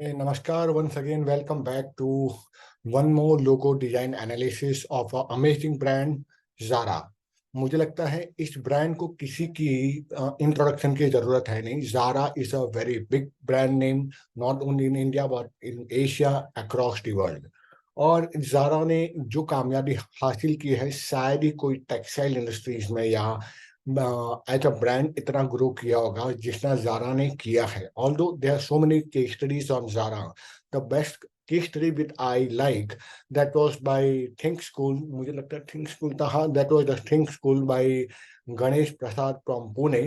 Hey, Namaskar, once again, welcome back to one more logo design analysis of a amazing brand Zara। मुझे लगता है इस brand को किसी की इंट्रोडक्शन की जरूरत है नहीं। Zara is a very big brand name, not only in India but in Asia, across the world। और Zara ने जो कामयाबी हासिल की है शायद ही कोई टेक्सटाइल इंडस्ट्रीज में या एज अ ब्रांड इतना ग्रो किया होगा जितना जारा ने किया है। Although there are so many case studies on Zara, the best case study with I like that was by Think School. मुझे लगता है थिंक स्कूल था, हाँ, that was the Think School by Ganesh Prasad from Pune.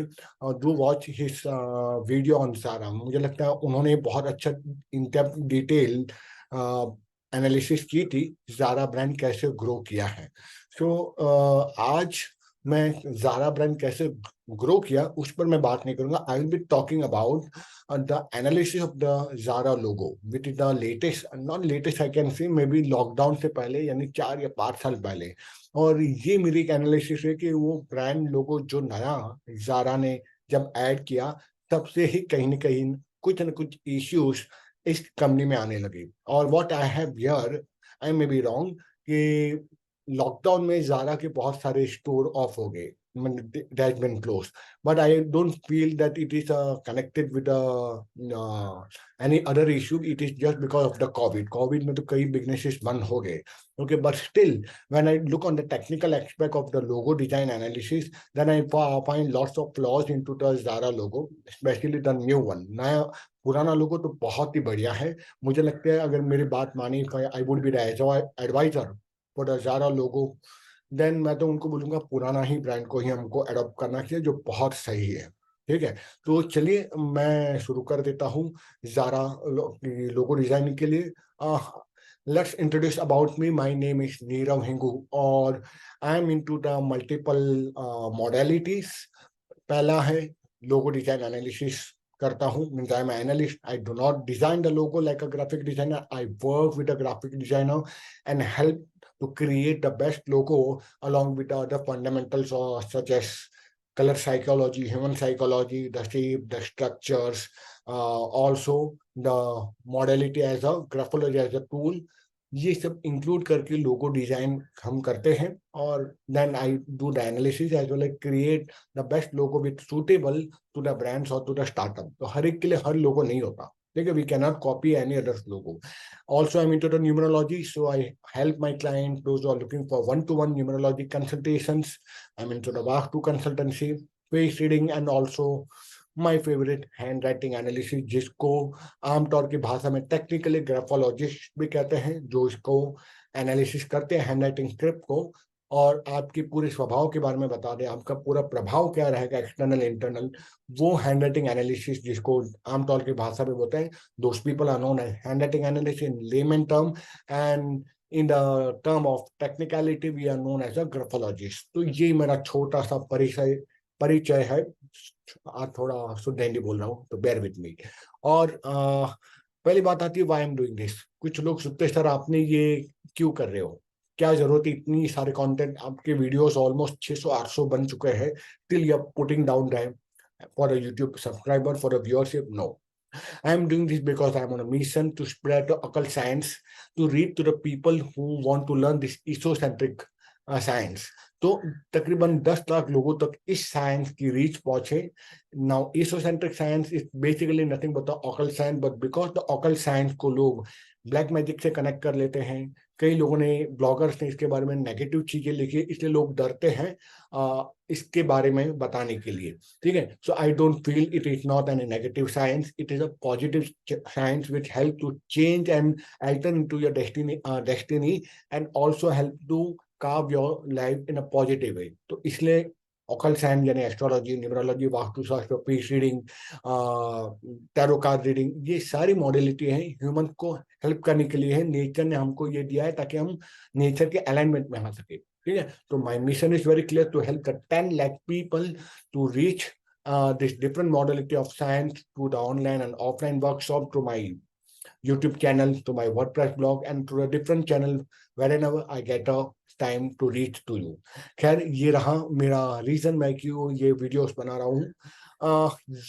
Do watch his video on Zara. मुझे लगता है उन्होंने बहुत अच्छा इन डेप्थ डिटेल एनालिसिस की थी जारा ब्रांड कैसे ग्रो किया है। सो आज मैं जारा ब्रांड कैसे ग्रो किया उस पर मैं बात नहीं करूंगा। I will be talking about the analysis of the Zara logo which is the latest, not latest, I can see maybe lockdown से पहले, यानी 4 या 5 साल पहले। और ये मेरी एक एनालिसिस है कि वो ब्रांड लोगो जो नया जारा ने जब ऐड किया तब से ही कहीं ना कहीं कुछ न कुछ इश्यूज इस कंपनी में आने लगे। और what I have here, I may be wrong, कि लॉकडाउन में जारा के बहुत सारे स्टोर ऑफ हो गए, it has been closed, but I don't feel that it is connected with any other issue. It is just because of the covid में तो कई businesses बंद हो गए। Okay, but still when I look on the technical aspect of the logo design analysis, then I find lots of flaws into the Zara logo, especially the new one। नया पुराना लोगो तो बहुत ही बढ़िया है। मुझे लगता है अगर मेरी बात मानी, I would be the adviser for the Zara logo, then मैं तो उनको बोलूंगा पुराना ही ब्रांड को ही हमको अडॉप्ट करना चाहिए, जो बहुत सही है। ठीक है, तो चलिए मैं शुरू कर देता हूँ जारा लोगो डिजाइनिंग के लिए। Let's introduce about me. My name is Neerav Hingu और I am into the multiple modalities. पहला है लोगो डिजाइन एनालिसिस करता हूँ, means I am analyst. I do not design the logo like a graphic designer, I work with a graphic designer and help to create the best logo along with the other fundamentals such as color psychology, human psychology, the shape, the structures, also the modality as a graphology as a tool। ये सब include करके logo design हम करते हैं। और then I do the analysis as well, create the best logo with suitable to the brands और to the startup. तो हर एक के लिए हर लोगो नहीं होता, ठीक है, we can not copy any other logo. Also, I'm into the numerology, so I help my client, those who are looking for one-to-one numerology consultations. I'm into the Vastu consultancy, face reading, and also my favorite handwriting analysis, जिसको आमतौर की भाषा में technically graphologist भी कहते हैं, जो इसको एनालिसिस करते हैं हैंडराइटिंग स्क्रिप्ट को और आपके पूरे स्वभाव के बारे में बता दें, आपका पूरा प्रभाव क्या रहेगा एक्सटर्नल इंटरनल। वो हैंडराइटिंग एनालिसिस जिसको आमतौर की भाषा में बोलते हैं, those people are known as handwriting analysts in layman term, and in the term of technicality we are known as a graphologist। तो ये मेरा छोटा सा परिचय परिचय है। आज थोड़ा शुद्ध हिंदी बोल रहा हूँ तो बेयर विथ मी। और पहली बात आती है why I am doing this. कुछ लोग सोचते हैं सर आपने ये क्यों कर रहे हो, क्या जरूरत है, इतनी सारे कंटेंट, आपके वीडियोस ऑलमोस्ट 600-800 बन चुके हैं, till you are putting down time for a YouTube subscriber, for a viewership. No, I'm doing this because I'm on a mission to spread the occult science, to read to the people who want to learn this esocentric science। तो तकरीबन 10 लाख लोगों तक इस science की reach पहुंचे। Now esocentric science is basically nothing but the occult science, but because the occult science को लोग black magic से कनेक्ट कर लेते हैं, कई लोगों ने, ब्लॉगर्स ने इसके बारे में नेगेटिव चीजें लिखी, इसलिए लोग डरते हैं इसके बारे में बताने के लिए। ठीक है, so I don't feel it is not an negative science, it is a positive science which help to change and alter into your destiny and also help to carve your life in a positive way। तो इसलिए occult science यानी astrology, numerology, vastushastra, face reading, tarot card reading, ये सारी modality है human को help करने के लिए है। नेचर ने हमको ये दिया है ताकि हम नेचर के अलाइनमेंट में आ सके। ठीक है, तो my mission is very clear, to help the 10 lakh people to reach this different modality of science through the online and offline workshop, to my YouTube channel, to my WordPress blog, and to a different channel wherever I get a time to reach to you। खैर ये रहा मेरा reason, मैं क्यों ये videos बना रहा हूँ।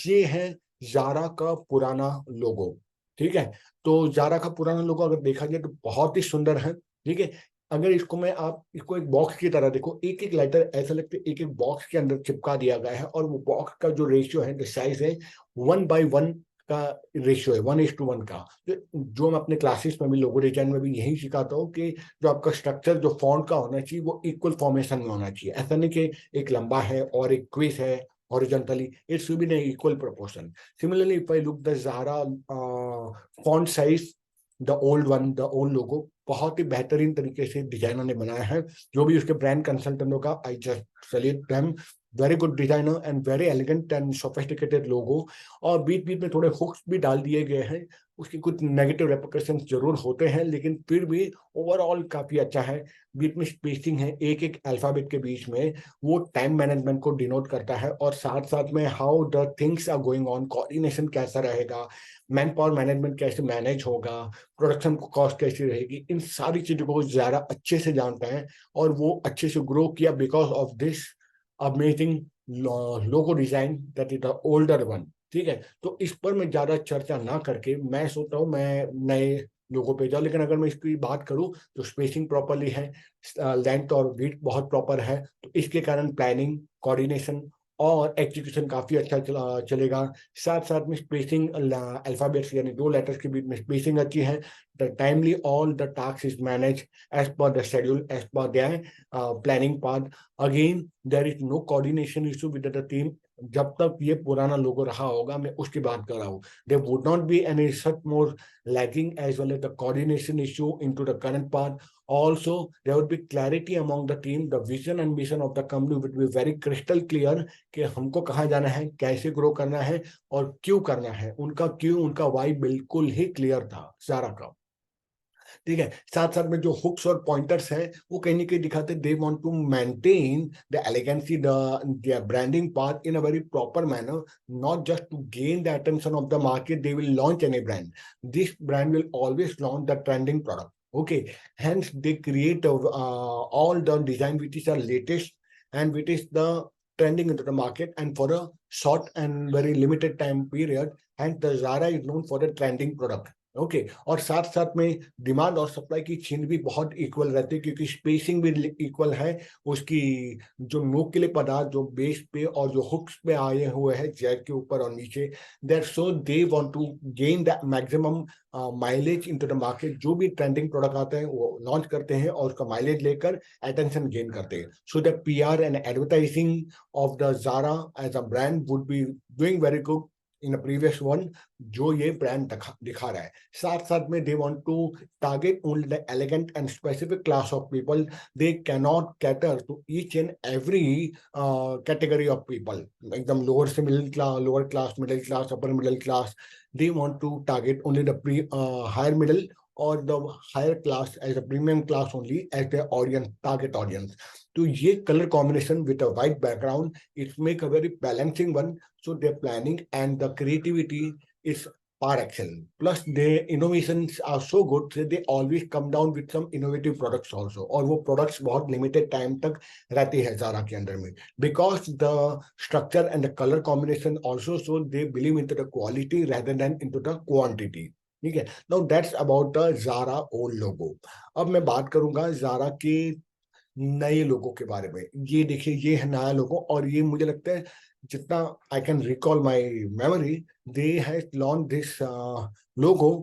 ये है जारा का पुराना लोगो। ठीक है। तो जारा का पुराना लोगो अगर देखा जाए तो बहुत ही सुंदर है। ठीक है। अगर इसको मैं आप इसको एक बॉक्स की तरह देखो, एक एक लेटर ऐसा लगता है एक एक बॉक्स के अंदर चिपका दिया गया है, और वो बॉक्स का जो रेशियो है, द साइज है 1:1 का रेशियो है, 1:1 का। जो मैं अपने क्लासेस में भी, लोगो डिजाइन में भी यही सिखाता हूँ कि जो आपका स्ट्रक्चर जो फॉन्ट का होना चाहिए वो इक्वल फॉर्मेशन में होना चाहिए। ऐसा नहीं कि एक लंबा है और एक क्विस है horizontally, it should be in an equal proportion. Similarly, if I look the Zara font size, the old one, the old logo, बहुत ही बेहतरीन तरीके से डिजाइनर ने बनाया है। जो भी उसके ब्रांड कंसल्टेंटों का, I just salute them. Very good designer and very elegant and sophisticated logo. और बीच बीच में थोड़े हुक्स भी डाल दिए गए हैं। उसकी कुछ नेगेटिव रेपरकशंस जरूर होते हैं, लेकिन फिर भी ओवरऑल काफी अच्छा है। बीच में स्पेसिंग है एक एक अल्फाबेट के बीच में, वो टाइम मैनेजमेंट को डिनोट करता है। और साथ साथ में how the things are going on, coordination कैसा रहेगा, मैन पावर मैनेजमेंट कैसे मैनेज होगा, प्रोडक्शन कॉस्ट कैसी रहेगी, इन सारी चीजों को ज्यादा अच्छे से जानता है। और वो अच्छे से ग्रो किया because of this amazing logo design that is the older one. ठीक है। तो इस पर मैं ज्यादा चर्चा ना करके मैं सोचता हूँ मैं नए लोगों पे जाऊँ। लेकिन अगर मैं इसकी बात करूँ तो स्पेसिंग प्रॉपरली है, लेंथ और विड्थ बहुत प्रॉपर है, तो इसके कारण प्लानिंग, कोऑर्डिनेशन और एग्जीक्यूशन काफी अच्छा चलेगा। साथ साथ में स्पेसिंग, अल्फाबेट्स यानी दो लेटर्स के बीच में स्पेसिंग अच्छी है। The timely all the task is manage as per the schedule, as per their planning part. Again there is no coordination issue with the team. जब तक ये पुराना लोगो रहा होगा, मैं उसकी बात कर रहा हूँ, there would not be any such more lacking as well as the coordination issue into the current part. Also, there would be clarity among the team. The vision and mission of the company would be very crystal clear कि हमको कहाँ जाना है, कैसे grow करना है और क्यों करना है। उनका क्यों, उनका वाई बिल्कुल ही क्लियर था सारा का। ठीक है। साथ साथ में जो हुक्स और पॉइंटर्स हैं वो कहीं ना कहीं दिखाते they want to maintain the elegancy, the branding part in a very proper manner, not just to gain the attention of the market they will launch any brand. This brand will always launch the trending product. Okay, hence they create all the design which is the latest and which is the trending into the market and for a short and very limited time period. And the Zara is known for the trending product. Okay और साथ साथ में demand और supply की chain भी बहुत equal रहती है, क्योंकि स्पेसिंग भी इक्वल है। उसकी जो नोक के लिए पदार्थ जो बेस पे और जो हुक्स पे आए हुए हैं जैक के ऊपर और नीचे, that so they want to gain the maximum mileage into the market. जो भी ट्रेंडिंग प्रोडक्ट आते हैं वो लॉन्च करते हैं और उसका माइलेज लेकर अटेंशन गेन करते हैं। So the PR and advertising of the Zara as a brand would be doing very good in a previous one, जो ये ब्रांड दिखा रहा है। साथ साथ में they want to target only the elegant and specific class of people. They cannot cater to each and every category of people, एकदम lower से middle class, lower class, middle class, upper middle class. They want to target only the pre higher middle or the higher class as a premium class only as the audience, target audience. तो ये color combination with a white background, it make a very balancing one. So their planning and the creativity is par excellence. Plus their innovations are so good that they always come down with some innovative products also. और वो products बहुत limited time तक रहते हैं Zara के अंदर में, because the structure and the color combination also, so they believe into the quality rather than into the quantity. ठीक है। Now that's about the Zara old logo. अब मैं बात करूंगा जारा के नए लोगों के बारे में। ये देखिए, ये है नया लोगो, और ये मुझे लगता है जितना I can recall my memory, they has launch this logo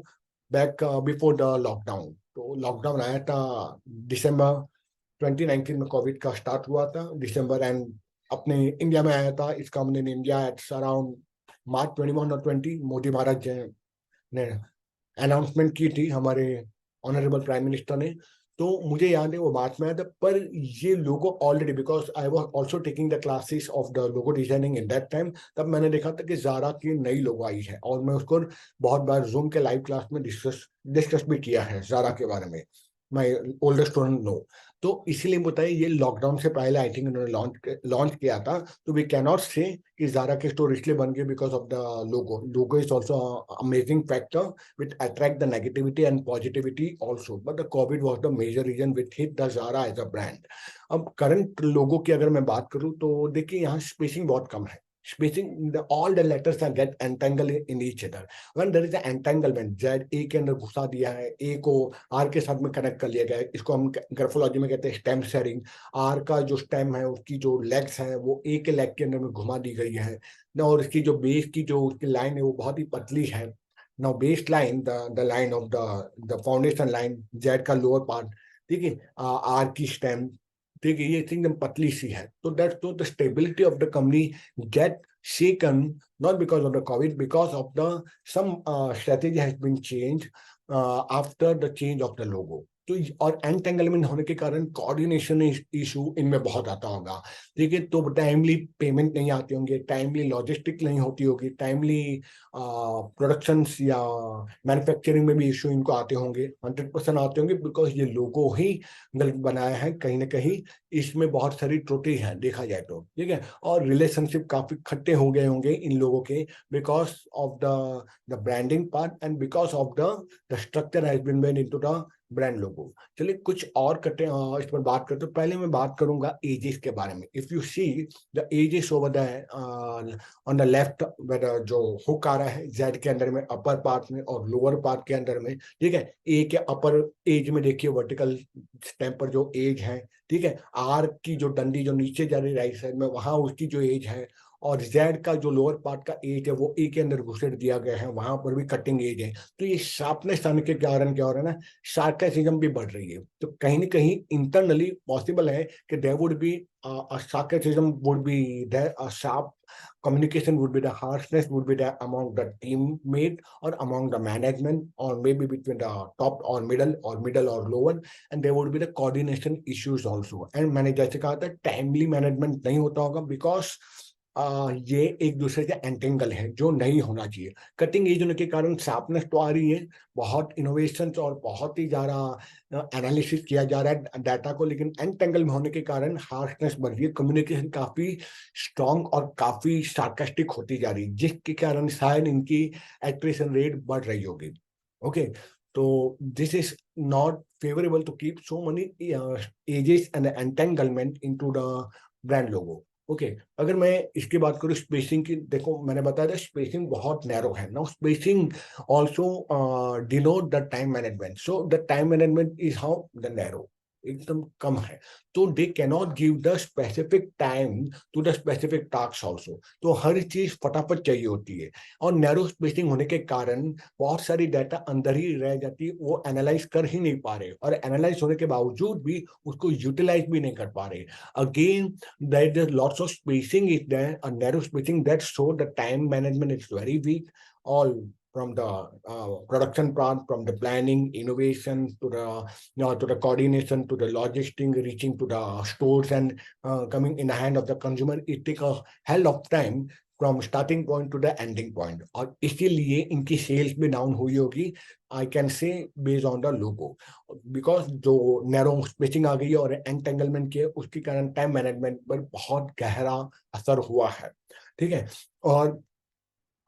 back before the lockdown. तो लॉकडाउन आया था दिसंबर 2019 में, कोविड का स्टार्ट हुआ था दिसंबर, एंड अपने इंडिया में आया था इसका हमने in India at around March 21 और 20। मोदी महाराज ने अनाउंसमेंट की थी हमारे ऑनरेबल प्राइम मिनिस्टर ने। तो मुझे याद है वो बात में आया था। पर ये logo already, because I was also taking the classes of the logo designing in that time, तब मैंने देखा था कि जारा की नई लोगो आई है, और मैं उसको बहुत बार जूम के लाइव क्लास में डिस्कस भी किया है जारा के बारे में। My older student know. तो इसीलिए बताइए, ये लॉकडाउन से पहले आई थिंक उन्होंने लॉन्च किया था। तो वी कैन नॉट से कि जारा के स्टोर इसलिए बन गए because of the logo. Logo is also amazing factor which attract the negativity and positivity also, but the COVID was the major reason which hit the Zara as a brand. अब current लोगों की अगर मैं बात करूं तो देखिए यहाँ स्पेसिंग बहुत कम है। Spacing all the letters are get entangled in each other. When there is an entanglement, Z A के अंदर घुसा दिया है, A को R के साथ में कनेक्ट कर लिया गया है, इसको हम ग्राफोलॉजी में कहते हैं स्टेम शेयरिंग। R का जो स्टेम है उसकी जो लेग्स है वो A के लेग के अंदर में घुमा दी गई है, और इसकी जो बेस की जो उसकी लाइन है वो बहुत ही पतली है। Now base line, the line of the foundation line, Z का लोअर पार्ट, ठीक है, आर की स्टेम, ठीक है, ये एकदम पतली सी है। तो दैट तो the stability of the company get shaken, not because of the COVID, because of the some strategy has been changed after the change of the logo. तो और एंटेंगलमेंट होने के कारण कोऑर्डिनेशन इशू इनमें बहुत आता होगा, ठीक है। तो टाइमली पेमेंट नहीं आती होंगे, टाइमली लॉजिस्टिक नहीं होती होगी, टाइमली प्रोडक्शन या मैन्युफैक्चरिंग में भी इशू इनको आते होंगे, 100% आते होंगे, बिकॉज ये लोगो ही गलत बनाया है कहीं ना कहीं। इसमें बहुत सारी त्रुटि है देखा जाए तो, ठीक है। और रिलेशनशिप काफी खट्टे हो गए होंगे इन लोगों के, because of the branding part and because of the structure has been made into the brand logo. चलिए कुछ और कटे इस पर बात करते, तो पहले मैं बात करूंगा एजेस के बारे में। If you see the edges over the on the left, जो हुक आ रहा है जेड के अंदर में अपर पार्ट में और लोअर पार्ट के अंदर में, ठीक है। ए के अपर एज में देखिए वर्टिकल स्टेम पर जो एज है, ठीक है। आर की जो डंडी जो नीचे जा रही राइट साइड में, वहां उसकी जो एज है, और जेड का जो लोअर पार्ट का एज है वो ए के अंदर घुसेड़ दिया गया है, वहां पर भी कटिंग एज है। तो ये शार्पनेस आने के कारण क्या हो रहा है ना, सार्केसिज्म भी बढ़ रही है। तो कहीं ना कहीं इंटरनली पॉसिबल है कि there would be sarcasm would be there, a sharp communication would be the harshness would be there among the teammate or among the management, or maybe between the top or middle or lower, and there would be the coordination issues also। and मैंने जैसे कहा था timely management नहीं होता होगा, because ये एक दूसरे से एंटेंगल है जो नहीं होना चाहिए। कटिंग एज होने के कारण शार्पनेस तो आ रही है, बहुत इनोवेशन और बहुत ही ज्यादा एनालिसिस किया जा रहा है डाटा को, लेकिन एंटेंगल में होने के कारण हार्शनेस बढ़ रही है, कम्युनिकेशन काफी स्ट्रॉन्ग और काफी सार्कास्टिक होती जा रही है, जिसके कारण शायद इनकी एट्रिशन रेट बढ़ रही होगी। ओके, तो this is not favourable to keep so many edges and entanglement into the brand logo. Okay, अगर मैं इसकी बात करूँ स्पेसिंग की, देखो मैंने बताया था स्पेसिंग बहुत नैरो है ना, spacing also denote the time management. So the time management is how the narrow, एकदम कम है। तो they cannot give the specific time to the specific task also. तो हर चीज फटाफट चाहिए होती है, और नैरो स्पेसिंग होने के कारण बहुत सारी डाटा अंदर ही रह जाती है, वो एनालाइज कर ही नहीं पा रहे, और एनालाइज होने के बावजूद भी उसको यूटिलाइज भी नहीं कर पा रहे। Again there is lots of spacing is there, a narrow spacing that show the time management is very weak, all from the production part, from the planning, innovation to the to the coordination, to the logistics, reaching to the stores and coming in the hand of the consumer. It take a hell of time from starting point to the ending point, और इसीलिए इनकी sales भी down हुई होगी, I can say based on the logo, because जो narrow spacing आ गई है और एंटेंगलमेंट के उसके कारण टाइम मैनेजमेंट पर बहुत गहरा असर हुआ है, ठीक है। और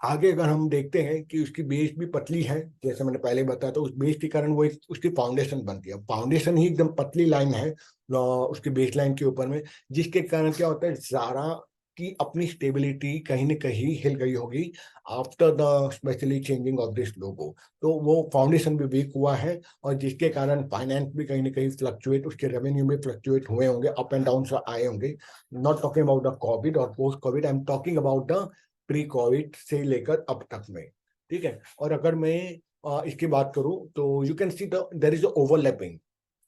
आगे अगर हम देखते हैं कि उसकी बेस भी पतली है, जैसे मैंने पहले बताया, तो उस बेस के कारण वो उसकी फाउंडेशन बनती है, फाउंडेशन ही एकदम पतली लाइन है उसकी बेस लाइन के ऊपर में, जिसके कारण क्या होता है ज़ारा की अपनी स्टेबिलिटी कहीं न कहीं हिल गई होगी after the specially changing of this लोगो। तो वो फाउंडेशन भी वीक हुआ है, और जिसके कारण फाइनेंस भी कहीं न कहीं फ्लक्चुएट, उसके रेवेन्यू में फ्लक्चुएट हुए होंगे, अप एंड डाउन आए होंगे। Not talking about the covid और post covid, I am talking about the pre covid से लेकर अब तक में, ठीक है। और अगर मैं इसकी बात करूं तो you can see the there is overlapping,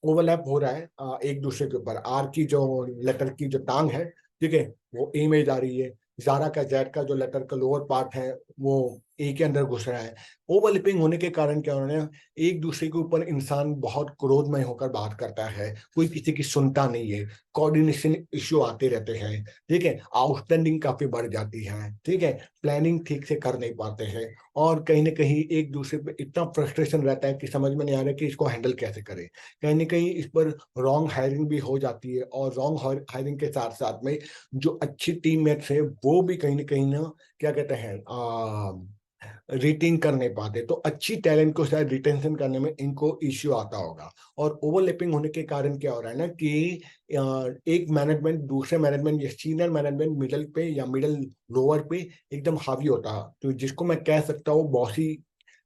overlap हो रहा है एक दूसरे के ऊपर। आर की जो लेटर की जो टांग है, ठीक है, वो ए में जा रही है, जारा का जेड का जो लेटर का लोअर पार्ट है वो ए के अंदर घुस रहा है। ओवरलिपिंग होने के कारण क्या हो रहा है, एक दूसरे के ऊपर इंसान बहुत क्रोधमय होकर बात करता है, कोई किसी की सुनता नहीं है, कोऑर्डिनेशन इश्यू आते रहते हैं, ठीक है, आउटस्टैंडिंग काफी बढ़ जाती है, ठीक है, प्लानिंग ठीक से कर नहीं पाते हैं, और कहीं ना कहीं एक दूसरे पे इतना फ्रस्ट्रेशन रहता है कि समझ में नहीं आ रहा कि इसको हैंडल कैसे करें। कहीं ना कहीं इस पर रॉन्ग हायरिंग भी हो जाती है, और रॉन्ग हायरिंग के साथ साथ में जो अच्छी टीममेट्स है वो भी कहीं ना क्या कहते हैं रिटेन कर नहीं पाते, तो अच्छी टैलेंट को शायद रिटेंशन करने में इनको इश्यू आता होगा। और ओवरलैपिंग होने के कारण क्या हो रहा है ना कि एक मैनेजमेंट दूसरे मैनेजमेंट या सीनियर मैनेजमेंट मिडल पे या मिडल लोअर पे एकदम हावी होता है, तो जिसको मैं कह सकता हूँ बॉसी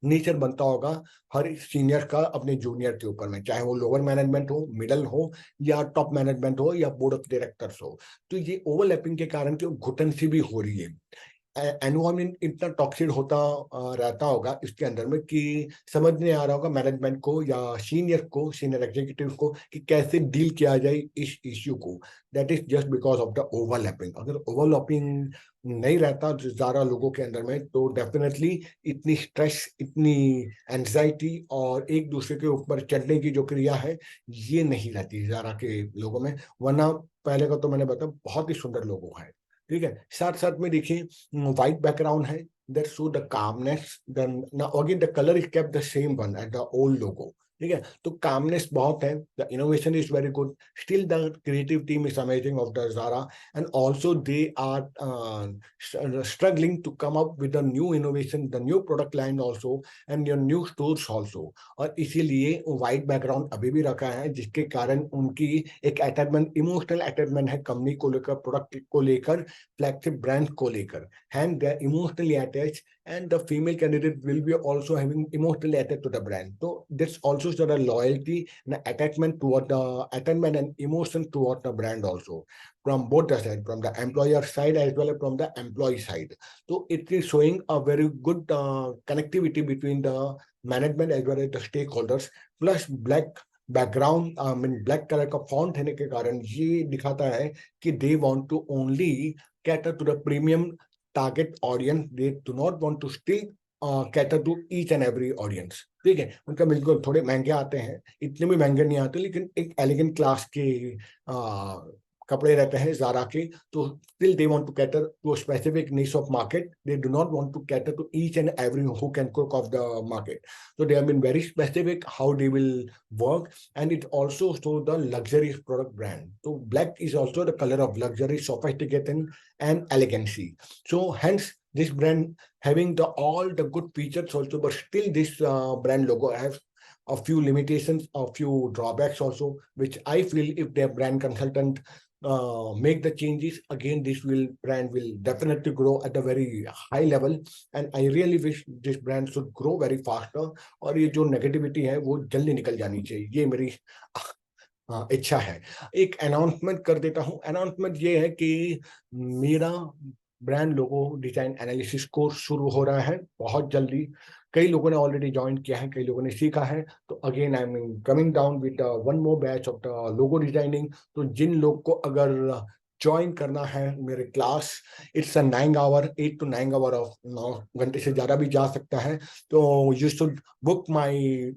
नेचर बनता होगा हर सीनियर का अपने जूनियर के ऊपर में, चाहे वो लोअर मैनेजमेंट हो, मिडल हो, या टॉप मैनेजमेंट हो, या बोर्ड ऑफ डायरेक्टर्स हो। तो ये ओवरलैपिंग के कारण क्यों घुटन सी भी हो रही है। एनवायरमेंट इतना टॉक्सिक होता रहता होगा इसके अंदर में कि समझ नहीं आ रहा होगा मैनेजमेंट को या सीनियर एग्जीक्यूटिव को कि कैसे डील किया जाए इस इश्यू को। That is just because of the overlapping. अगर ओवरलैपिंग नहीं रहता ज्यादा लोगों के अंदर में, तो डेफिनेटली इतनी स्ट्रेस, इतनी एंजाइटी और एक दूसरे के ऊपर चढ़ने की जो क्रिया है, ये नहीं रहती ज्यादा के लोगों में। वरना पहले का तो मैंने बताया बहुत ही सुंदर लोगों है, ठीक है। साथ साथ में देखिए व्हाइट बैकग्राउंड है, that show the commonness, then now again the colour is kept the same one at the old logo, ठीक है। तो कामनेस बहुत है, the innovation is very good, still the creative team is amazing of the Zara, and also they are struggling to come up with a new innovation, the new product line also, and your new stores also। और इसीलिए white background अभी भी रखा है, जिसके कारण उनकी एक अटैचमेंट, इमोशनल अटैचमेंट है कंपनी को लेकर, प्रोडक्ट को लेकर, फ्लैगशिप ब्रांड को लेकर, and they are emotionally attach, and the female candidate will be also having emotionally attached to the brand. So this also sort of loyalty and attachment toward the attachment and emotion toward the brand also, from both the side, from the employer side as well as from the employee side. So it is showing a very good connectivity between the management as well as the stakeholders, plus black background mean black colour का font होने के कारण ये दिखाता है कि they want to only cater to the premium target audience, they do not want to still cater to each and every audience, ठीक है। उनका बिल्कुल थोड़े महंगे आते हैं, इतने भी महंगे नहीं आते, लेकिन एक एलिगेंट क्लास के कपड़े रहते हैं Zara के, तो still they want to cater to a specific niche of market. They do not want to cater to each and every who can cook of the market. So they have been very specific how they will work, and it also shows the luxury product brand. So black is also the color of luxury, sophistication, and elegancy. So hence this brand having the all the good features also, but still this brand logo has a few limitations, a few drawbacks also, which I feel if their brand consultant make the changes, again this will brand will definitely grow at a very high level, and I really wish this brand should grow very faster, और ये जो negativity है वो जल्दी निकल जानी चाहिए, ये मेरी इच्छा है। एक अनाउंसमेंट कर देता हूँ। अनाउंसमेंट ये है कि मेरा brand logo design analysis course शुरू हो रहा है बहुत जल्दी। कई लोगों ने ऑलरेडी ज्वाइन किया है, कई लोगों ने सीखा है, तो again I am coming down with one more batch of the logo designing. तो जिन लोग को अगर ज्वाइन करना है मेरे class, it's a 9 hour, 8 to 9 hour of 9 घंटे से ज्यादा भी जा सकता है, तो you should book my,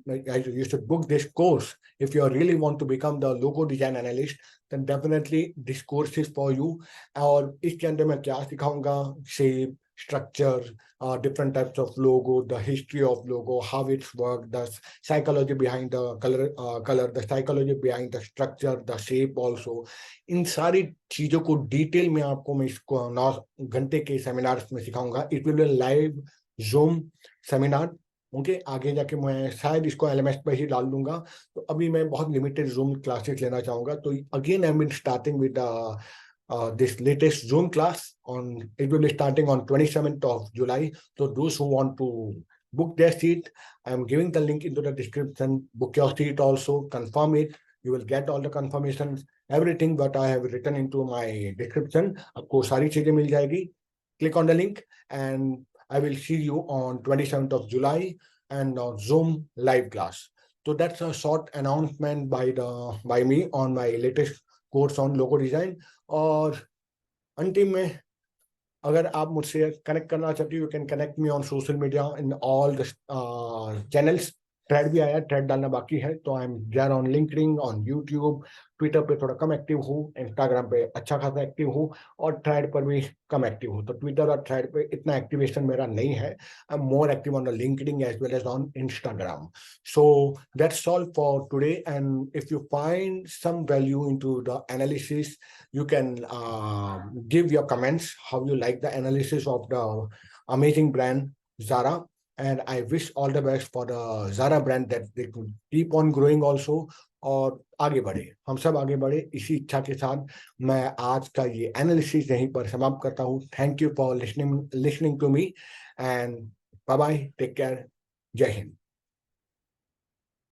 you should book this course if you really want to become the logo design analyst, then definitely this course is for you। और इसके अंदर मैं क्या सिखाऊंगा, shape, structure, different types of logo, the history of logo, how it's work, the psychology behind the color, the psychology behind the structure, the shape also। इन सारी चीजों को detail में आपको मैं इसको 9 घंटे के सेमिनार में सिखाऊंगा। It will be live zoom seminar, okay. आगे जाके मैं शायद इसको LMS पे ही डाल दूंगा, तो अभी मैं बहुत लिमिटेड जूम क्लासेस लेना चाहूंगा। तो again I am starting with this latest Zoom class on, it will be starting on 27th of July. So those who want to book their seat, I am giving the link into the description. Book your seat also, confirm it. You will get all the confirmations, everything that I have written into my description. आपको सारी चीजें मिल जाएगी। Click on the link and I will see you on 27th of July and on Zoom live class. So that's a short announcement by me on my latest course on logo design. और अंतिम में अगर आप मुझसे connect करना चाहते हो, you can connect me on social media in all the channels. Thread भी आया, थ्रेड डालना बाकी है, तो I am there on LinkedIn, on YouTube, Twitter पे थोड़ा कम एक्टिव हूँ, इंस्टाग्राम पे अच्छा खासा एक्टिव हूँ, और थ्रेड पर भी कम एक्टिव हूँ। तो ट्विटर और थ्रेड पे इतना एक्टिवेशन मेरा नहीं है। I am more active on the LinkedIn as well as on Instagram. So that's all for today. And if you find some value into the analysis, you can give your comments how you like the analysis of the amazing brand Zara, and I wish all the best for the Zara brand that they could keep on growing also, और आगे बढ़े, हम सब आगे बढ़े, इसी इच्छा के साथ मैं आज का ये एनालिसिस यहीं पर समाप्त करता हूँ। Thank you for listening to me, and bye bye, take care, Jai Hind.